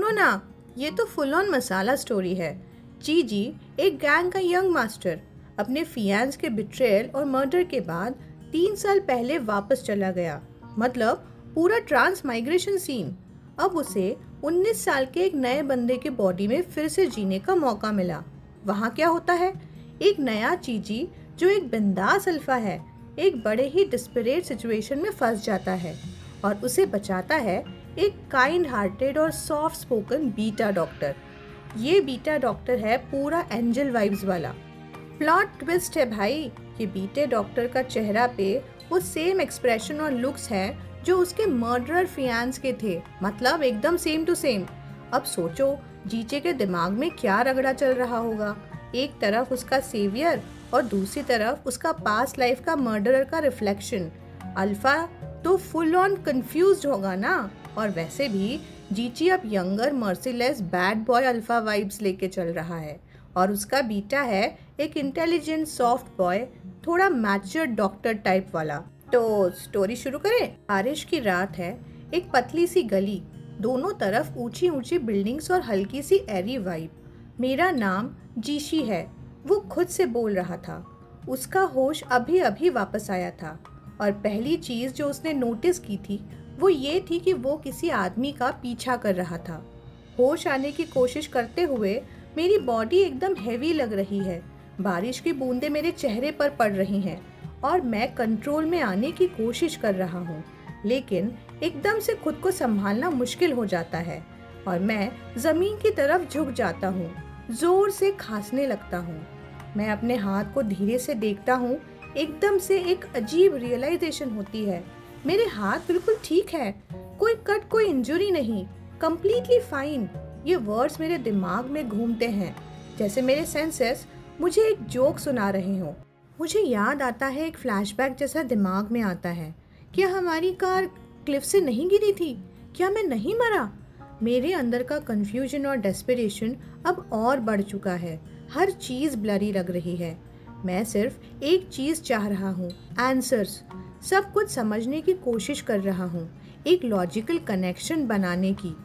सुनो ना, ये तो फुल ऑन मसाला स्टोरी है। जी, एक गैंग का यंग मास्टर अपने फियांस के बिट्रेयल और मर्डर के बाद 3 साल पहले वापस चला गया। मतलब पूरा ट्रांस माइग्रेशन सीन। अब उसे 19 साल के एक नए बंदे के बॉडी में फिर से जीने का मौका मिला। वहाँ क्या होता है, एक नया चीजी जो एक बिंदास अल्फा है, एक बड़े ही डिस्परेट सिचुएशन में फंस जाता है और उसे बचाता है एक काइंड हार्टेड और सॉफ्ट स्पोकन बीटा डॉक्टर। ये बीटा डॉक्टर है पूरा एंजल वाइब्स वाला। प्लॉट ट्विस्ट है भाई, ये बीटे डॉक्टर का चेहरा पे वो सेम एक्सप्रेशन और लुक्स है जो उसके मर्डरर फियांस के थे। मतलब एकदम सेम टू सेम। अब सोचो जीचे के दिमाग में क्या रगड़ा चल रहा होगा। एक तरफ उसका सेवियर और दूसरी तरफ उसका पास्ट लाइफ का मर्डरर का रिफ्लेक्शन। अल्फा तो फुल ऑन कंफ्यूज्ड होगा ना। और वैसे भी जीची अब younger merciless bad boy alpha vibes लेके चल रहा है और उसका बीटा है एक इंटेलिजेंट सॉफ्ट बॉय, थोड़ा मैच्योर डॉक्टर टाइप वाला। तो स्टोरी शुरू करें। बारिश की रात है, एक पतली सी गली, दोनों तरफ ऊंची ऊंची बिल्डिंग्स और हल्की सी एरी वाइब। मेरा नाम जीशी है, वो खुद से बोल रहा था। उसका होश अभी अभी वापस आया था और पहली चीज जो उसने नोटिस की थी वो ये थी कि वो किसी आदमी का पीछा कर रहा था। होश आने की कोशिश करते हुए मेरी बॉडी एकदम हैवी लग रही है। बारिश की बूंदें मेरे चेहरे पर पड़ रही हैं और मैं कंट्रोल में आने की कोशिश कर रहा हूँ, लेकिन एकदम से खुद को संभालना मुश्किल हो जाता है और मैं जमीन की तरफ झुक जाता हूँ, जोर से खांसने लगता हूँ। मैं अपने हाथ को धीरे से देखता हूँ। एकदम से एक अजीब रियलाइजेशन होती है, मेरे हाथ बिल्कुल ठीक है, कोई कट, कोई इंजरी नहीं, कंप्लीटली फाइन। ये वर्ड्स मेरे दिमाग में घूमते हैं जैसे मेरे सेंसेस मुझे एक जोक सुना रहे हों। मुझे याद आता है, एक फ्लैशबैक जैसा दिमाग में आता है। क्या हमारी कार क्लिफ से नहीं गिरी थी? क्या मैं नहीं मरा? मेरे अंदर का कंफ्यूजन और डेस्परेशन अब और बढ़ चुका है। हर चीज़ ब्लरी लग रही है। मैं सिर्फ एक चीज़ चाह रहा हूँ, आंसर्स। सब कुछ समझने की कोशिश कर रहा हूँ, एक लॉजिकल कनेक्शन बनाने की।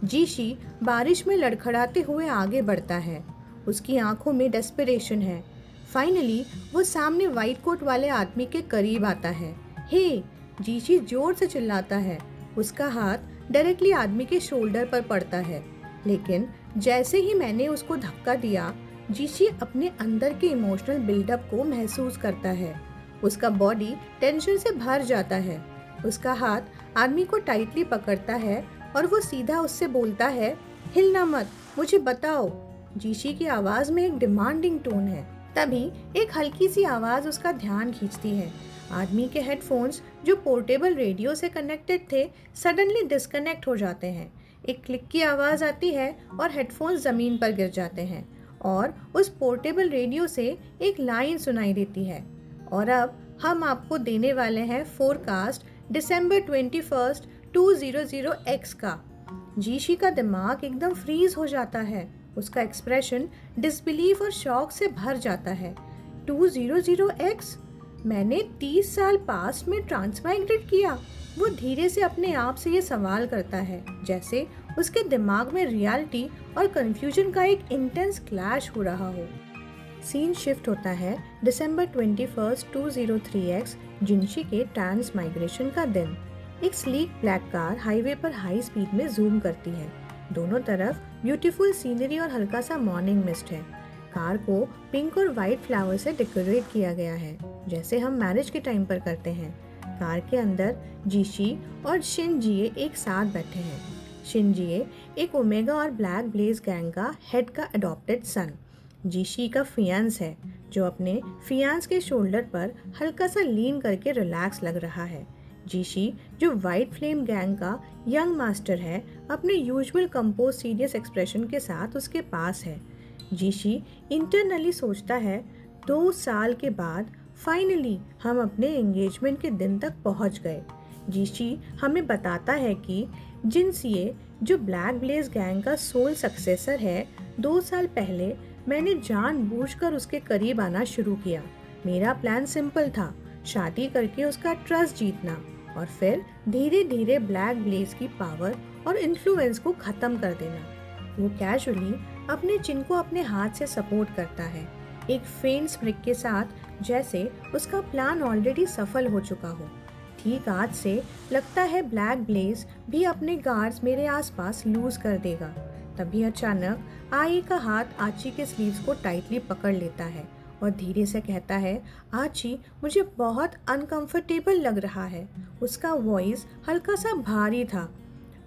जीशी बारिश में लड़खड़ाते हुए आगे बढ़ता है। उसकी आंखों में डेस्परेशन है। फाइनली वो सामने वाइट कोट वाले आदमी के करीब आता है। हे! जीशी जोर से चिल्लाता है। उसका हाथ डायरेक्टली आदमी के शोल्डर पर पड़ता है, लेकिन जैसे ही मैंने उसको धक्का दिया, जीशी अपने अंदर के इमोशनल बिल्डअप को महसूस करता है। उसका बॉडी टेंशन से भर जाता है। उसका हाथ आदमी को टाइटली पकड़ता है और वो सीधा उससे बोलता है, हिलना मत, मुझे बताओ। जीशी की आवाज में एक डिमांडिंग टोन है। तभी एक हल्की सी आवाज उसका ध्यान खींचती है। आदमी के हेडफोन्स जो पोर्टेबल रेडियो से कनेक्टेड थे सडनली डिस्कनेक्ट हो जाते हैं। एक क्लिक की आवाज आती है और हेडफोन्स जमीन पर गिर जाते हैं और उस पोर्टेबल रेडियो से एक लाइन सुनाई देती है, और अब हम आपको देने वाले हैं फोरकास्ट दिसंबर 21, 2000 का। जीशी का दिमाग एकदम फ्रीज हो जाता है। उसका एक्सप्रेशन डिसबिलीफ और शॉक से भर जाता है। 200X? मैंने 30 साल पास्ट में ट्रांसमाइग्रेट किया? वो धीरे से अपने आप से ये सवाल करता है, जैसे उसके दिमाग में रियलिटी और कंफ्यूजन का एक इंटेंस क्लैश हो रहा हो। सीन शिफ्ट होता है दिसंबर 21, 203X, जिंशी के ट्रांस माइग्रेशन का दिन। एक स्लीक ब्लैक कार हाईवे पर हाई स्पीड में जूम करती है। दोनों तरफ ब्यूटीफुल सीनरी और हल्का सा मॉर्निंग मिस्ट है। कार को पिंक और वाइट फ्लावर से डेकोरेट किया गया है, जैसे हम मैरिज के टाइम पर करते हैं। कार के अंदर जीशी और शिनजिए एक साथ बैठे हैं। शिनजिए एक ओमेगा और ब्लैक ब्लेज गैंग का हेड का अडॉप्टेड सन। जीशी का फियांस है, जो अपने फियांस के शोल्डर पर हल्का सा लीन करके रिलैक्स लग रहा है। जीशी, जो वाइट फ्लेम गैंग का यंग मास्टर है, अपने यूजुअल कंपोज सीरियस एक्सप्रेशन के साथ उसके पास है। जीशी इंटरनली सोचता है, 2 साल के बाद फाइनली हम अपने एंगेजमेंट के दिन तक पहुंच गए। जीशी हमें बताता है कि जिनसिए, जो ब्लैक ब्लेज गैंग का सोल सक्सेसर है, 2 साल पहले मैंने जानबूझकर उसके करीब आना शुरू किया। मेरा प्लान सिंपल था, शादी करके उसका ट्रस्ट जीतना। और फिर धीरे धीरे ब्लैक ब्लेज की पावर और इन्फ्लुएंस को खत्म कर देना। वो कैजुअली अपने चिन को अपने हाथ से सपोर्ट करता है, एक फेंट स्प्रिक के साथ, जैसे उसका प्लान ऑलरेडी सफल हो चुका हो। ठीक आज से लगता है ब्लैक ब्लेज भी अपने गार्ड्स मेरे आसपास लूज कर देगा। तभी अचानक आई का हाथ आची के स्लीव्स को टाइटली पकड़ लेता है और धीरे से कहता है, आची मुझे बहुत अनकंफर्टेबल लग रहा है। उसका वॉइस हल्का सा भारी था।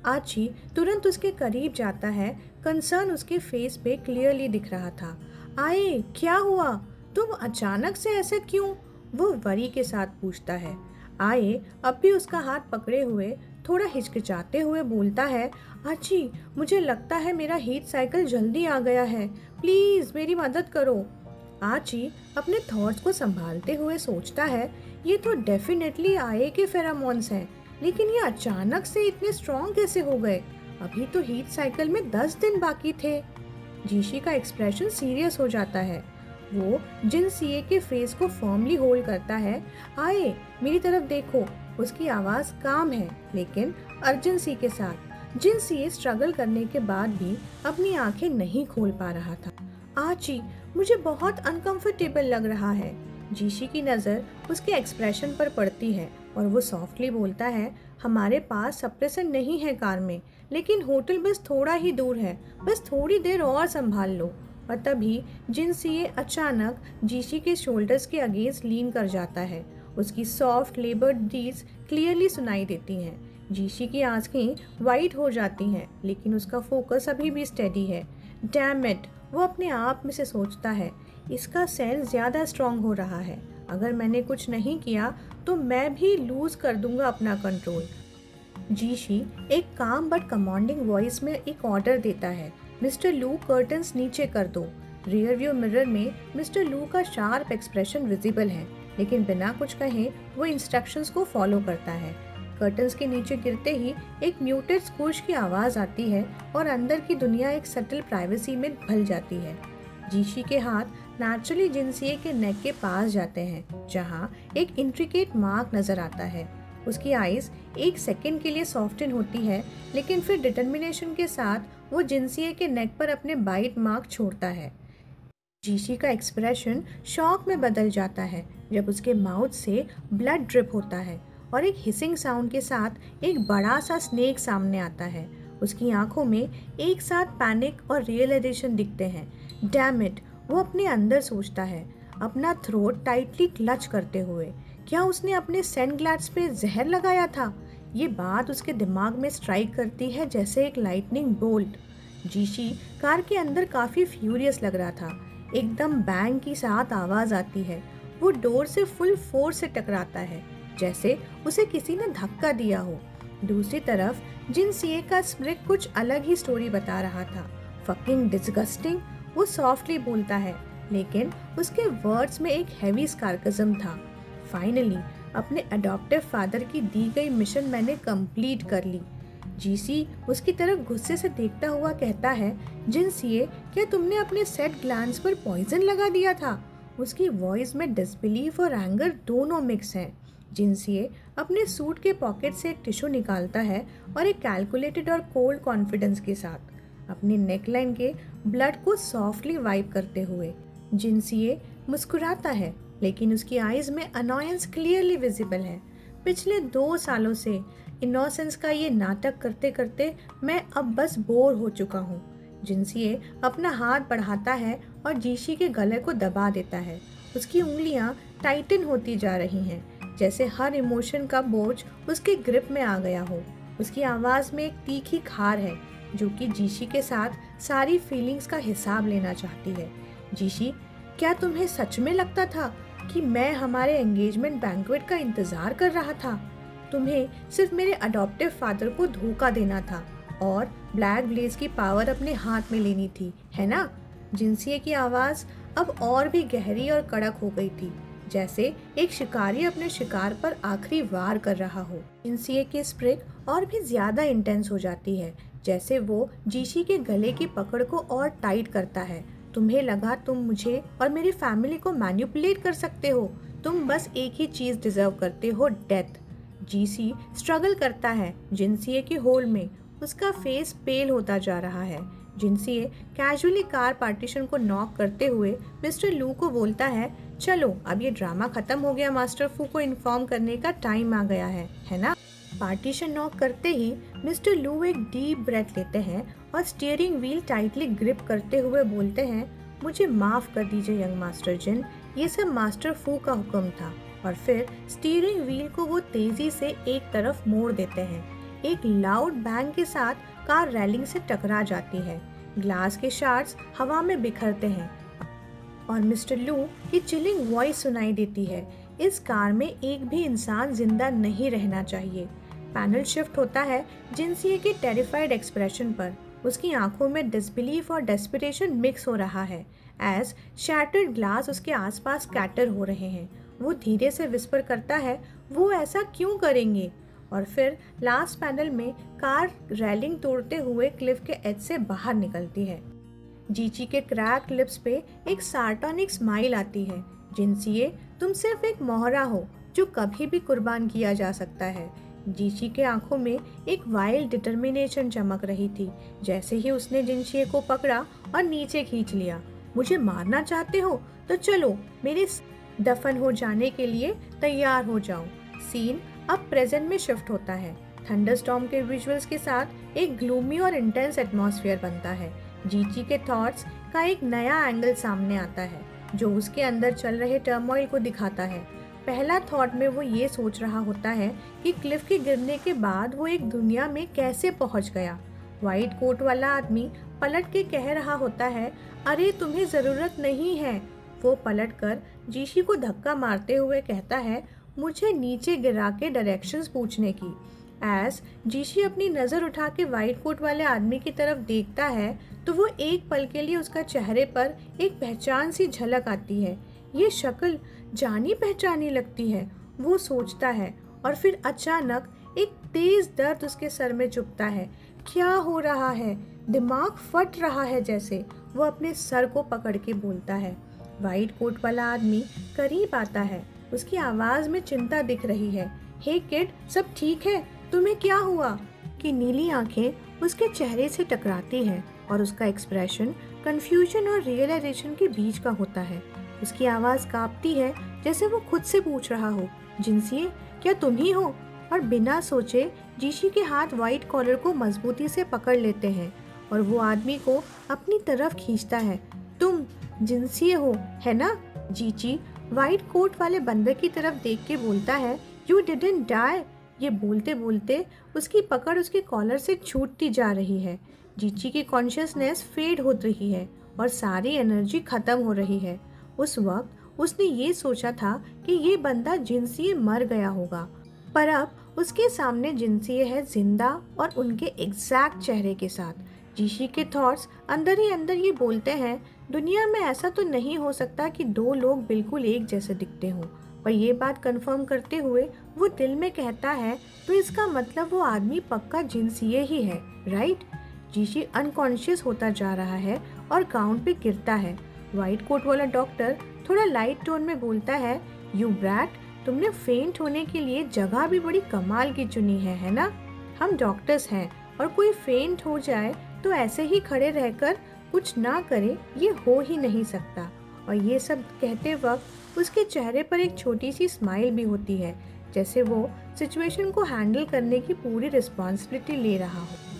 आची तुरंत उसके करीब जाता है, कंसर्न उसके फेस पे क्लियरली दिख रहा था। आए, क्या हुआ? तुम अचानक से ऐसे क्यों? वो वरी के साथ पूछता है। आए अब भी उसका हाथ पकड़े हुए थोड़ा हिचकिचाते हुए बोलता है, आची मुझे लगता है मेरा हीट साइकिल जल्दी आ गया है, प्लीज मेरी मदद करो। आची अपने थॉट्स को संभालते हुए सोचता है, ये तो डेफिनेटली आए के फेरामोन्स हैं, लेकिन ये अचानक से इतने स्ट्रॉन्ग कैसे हो गए? अभी तो हीट साइकिल में 10 दिन बाकी थे। जीशी का एक्सप्रेशन सीरियस हो जाता है। वो जिन सीए के फेस को फर्मली होल्ड करता है। आए मेरी तरफ देखो। उसकी आवाज काम है लेकिन अर्जेंसी के साथ। जिन सीए स्ट्रगल करने के बाद भी अपनी आंखें नहीं खोल पा रहा था। आची मुझे बहुत अनकंफर्टेबल लग रहा है। जीशी की नज़र उसके एक्सप्रेशन पर पड़ती है और वो सॉफ्टली बोलता है, हमारे पास सप्रेसर नहीं है कार में, लेकिन होटल बस थोड़ा ही दूर है, बस थोड़ी देर और संभाल लो। और तभी जिन सीए अचानक जीशी के शोल्डर्स के अगेंस्ट लीन कर जाता है। उसकी सॉफ्ट लेबर्ड ब्रीथ्स क्लियरली सुनाई देती हैं। जीशी की आंखें वाइड हो जाती हैं, लेकिन उसका फोकस अभी भी स्टेडी है। डैम इट, वो अपने आप में से सोचता है, इसका सेंस ज़्यादा स्ट्रॉन्ग हो रहा है। अगर मैंने कुछ नहीं किया तो मैं भी लूज कर दूंगा अपना कंट्रोल। जीशी एक काम बट कमांडिंग वॉइस में एक ऑर्डर देता है, मिस्टर लू कर्टन्स नीचे कर दो। रियर व्यू मिरर में मिस्टर लू का शार्प एक्सप्रेशन विजिबल है, लेकिन बिना कुछ कहे वो इंस्ट्रक्शंस को फॉलो करता है। कर्टन्स के नीचे गिरते ही एक म्यूटेड स्कूश की आवाज़ आती है और अंदर की दुनिया एक सटल प्राइवेसी में भल जाती है। जीशी के हाथ नेचुरली जिनसीए के नेक के पास जाते हैं, जहाँ एक इंट्रिकेट मार्क नजर आता है। उसकी आइज एक सेकंड के लिए सॉफ्टन होती है, लेकिन फिर डिटर्मिनेशन के साथ वो जिनसीए के नेक पर अपने बाइट मार्क छोड़ता है। जीशी का एक्सप्रेशन शॉक में बदल जाता है जब उसके माउथ से ब्लड ड्रिप होता है और एक हिसिंग साउंड के साथ एक बड़ा सा स्नेक सामने आता है। उसकी आंखों में एक साथ पैनिक और रियलाइजेशन दिखते हैं। डैम इट, वो अपने अंदर सोचता है, अपना थ्रोट टाइटली क्लच करते हुए। क्या उसने अपने सेंट ग्लैड्स पे जहर लगाया था? ये बात उसके दिमाग में स्ट्राइक करती है जैसे एक लाइटनिंग बोल्ट। जीशी कार के अंदर काफ़ी फ्यूरियस लग रहा था। एकदम बैंग की साथ आवाज़ आती है। वो डोर से फुल फोर्स से टकराता है, जैसे उसे किसी ने धक्का दिया हो। दूसरी तरफ जिन सीए का स्प्रिक कुछ अलग ही स्टोरी बता रहा था। फकिंग डिस्गस्टिंग, वो सॉफ्टली बोलता है, लेकिन उसके वर्ड्स में एक हैवी सार्कैज़म था। फाइनली अपने अडॉप्टिव फादर की दी गई मिशन मैंने कंप्लीट कर ली। जीसी उसकी तरफ गुस्से से देखता हुआ कहता है, जिन सीए क्या तुमने अपने सेट ग्लैंड्स पर पॉइजन लगा दिया था? उसकी वॉइस में डिसबिलीफ और एंगर दोनों मिक्स हैं। जिन सीए अपने सूट के पॉकेट से एक टिश्यू निकालता है और एक कैलकुलेटेड और कोल्ड कॉन्फिडेंस के साथ अपनी नेकलाइन के ब्लड को सॉफ्टली वाइप करते हुए जिन सीए मुस्कुराता है, लेकिन उसकी आइज में अनॉयंस क्लियरली विजिबल है। पिछले 2 सालों से इनोसेंस का ये नाटक करते करते मैं अब बस बोर हो चुका हूँ। जिनसीए अपना हाथ बढ़ाता है और जीशी के गले को दबा देता है। उसकी उंगलियां टाइटन होती जा रही हैं, जैसे हर इमोशन का बोझ उसके ग्रिप में आ गया हो। उसकी आवाज़ में एक तीखी खार है जो कि जीशी के साथ सारी फीलिंग्स का हिसाब लेना चाहती है। जीशी, क्या तुम्हें सच में लगता था कि मैं हमारे एंगेजमेंट बैंक्वेट का इंतज़ार कर रहा था? तुम्हें सिर्फ मेरे अडॉप्टिव फादर को धोखा देना था और ब्लैक ब्लेज की पावर अपने हाथ में लेनी थी, है ना? जिनसीए की आवाज़ अब और भी गहरी और कड़क हो गई थी, जैसे एक शिकारी अपने शिकार पर आखिरी वार कर रहा हो। जिनसीए की स्प्रिक और भी ज़्यादा इंटेंस हो जाती है, जैसे वो जीशी के गले की पकड़ को और टाइट करता है। तुम्हें लगा तुम मुझे और मेरी फैमिली को मैनिपुलेट कर सकते हो? तुम बस एक ही चीज़ डिजर्व करते हो, डेथ। जीसी स्ट्रगल करता है जिनसीए के होल में। उसका फेस पेल होता जा रहा है। जिनसीए कैजुअली कार पार्टीशन को नॉक करते हुए मिस्टर लू को बोलता है, चलो अब ये ड्रामा खत्म हो गया, मास्टर फू को इन्फॉर्म करने का टाइम आ गया है ना। पार्टीशन नॉक करते ही मिस्टर लू एक डीप ब्रेथ लेते हैं और स्टीयरिंग व्हील टाइटली ग्रिप करते हुए बोलते हैं, मुझे माफ कर दीजिए यंग मास्टर जिन, ये सब मास्टर फू का हुक्म था। और फिर स्टीयरिंग व्हील को वो तेजी से एक तरफ मोड़ देते हैं। एक लाउड बैंग के साथ कार रेलिंग से टकरा जाती है। ग्लास के शार्ड्स हवा में बिखरते हैं और मिस्टर लू की चिलिंग वॉइस सुनाई देती है, इस कार में एक भी इंसान जिंदा नहीं रहना चाहिए। पैनल शिफ्ट होता है जिनसीए के टेरिफाइड एक्सप्रेशन पर। उसकी आंखों में डिसबिलीफ और डेस्परेशन मिक्स हो रहा है एज शैटर्ड ग्लास उसके आसपास स्कैटर हो रहे हैं। वो धीरे से विस्पर करता है, वो ऐसा क्यों करेंगे? और फिर लास्ट पैनल में कार रेलिंग तोड़ते हुए क्लिफ के एज से बाहर निकलती है। जीची के क्रैक लिप्स पे एक सार्टोनिक स्माइल आती है। जिनसीए, तुम सिर्फ एक मोहरा हो जो कभी भी कुर्बान किया जा सकता है। जीची के आंखों में एक वाइल्ड डिटर्मिनेशन चमक रही थी जैसे ही उसने जिनसीए को पकड़ा और नीचे खींच लिया। मुझे मारना चाहते हो तो चलो मेरे दफन हो जाने के लिए तैयार हो जाओ। सीन अब प्रेजेंट में शिफ्ट होता है। थंडरस्टॉर्म के विजुअल्स के साथ एक ग्लूमी और इंटेंस एटमॉस्फेयर बनता है। जीची के थॉट्स का एक नया एंगल सामने आता है जो उसके अंदर चल रहे टर्मोइल को दिखाता है। पहला थॉट में वो ये सोच रहा होता है कि क्लिफ के गिरने के बाद वो एक दुनिया में कैसे पहुंच गया। व्हाइट कोट वाला आदमी पलट के कह रहा होता है, अरे तुम्हें ज़रूरत नहीं है। वो पलट कर जीशी को धक्का मारते हुए कहता है, मुझे नीचे गिरा के डायरेक्शंस पूछने की। एज जीशी अपनी नज़र उठा के व्हाइट कोट वाले आदमी की तरफ देखता है तो वो एक पल के लिए उसका चेहरे पर एक पहचान सी झलक आती है। ये शक्ल जानी पहचानी लगती है, वो सोचता है। और फिर अचानक एक तेज दर्द उसके सर में चुभता है। क्या हो रहा है? दिमाग फट रहा है जैसे। वो अपने सर को पकड़ के बोलता है। व्हाइट कोट वाला आदमी करीब आता है। उसकी आवाज में चिंता दिख रही है। हे किड, सब ठीक है? तुम्हें क्या हुआ? कि नीली आंखें उसके चेहरे से टकराती हैं और उसका एक्सप्रेशन कंफ्यूजन और रियलाइजेशन के बीच का होता है। उसकी आवाज कांपती है जैसे वो खुद से पूछ रहा हो, जिनसीए, क्या तुम ही हो? और बिना सोचे जीशी के हाथ व्हाइट कॉलर को मजबूती से पकड़ लेते हैं और वो आदमी को अपनी तरफ खींचता है। तुम जिनसीए हो, है ना? जीची व्हाइट कोट वाले बंदर की तरफ देख के बोलता है, यू डिडंट डाई। ये बोलते बोलते उसकी पकड़ उसके कॉलर से छूटती जा रही है। जीची की कॉन्शियसनेस फेड हो रही है और सारी एनर्जी खत्म हो रही है। उस वक्त उसने ये सोचा था कि ये बंदा जिनसीए मर गया होगा, पर अब उसके सामने जिनसीए है जिंदा और उनके एग्जैक्ट चेहरे के साथ। जीशी के थॉट्स अंदर ही अंदर ये बोलते हैं, दुनिया में ऐसा तो नहीं हो सकता कि दो लोग बिल्कुल एक जैसे दिखते हों। पर ये बात कंफर्म करते हुए वो दिल में कहता है, तो इसका मतलब वो आदमी पक्का जिनसीए ही है, राइट? जीशी अनकॉन्शियस होता जा रहा है और ग्राउंड पे गिरता है। व्हाइट कोट वाला डॉक्टर थोड़ा लाइट टोन में बोलता है, यू ब्रैट, तुमने फेंट होने के लिए जगह भी बड़ी कमाल की चुनी है ना? हम डॉक्टर्स हैं और कोई फेंट हो जाए तो ऐसे ही खड़े रहकर कुछ ना करे, ये हो ही नहीं सकता। और ये सब कहते वक्त उसके चेहरे पर एक छोटी सी स्माइल भी होती है, जैसे वो सिचुएशन को हैंडल करने की पूरी रिस्पॉन्सिबिलिटी ले रहा हो।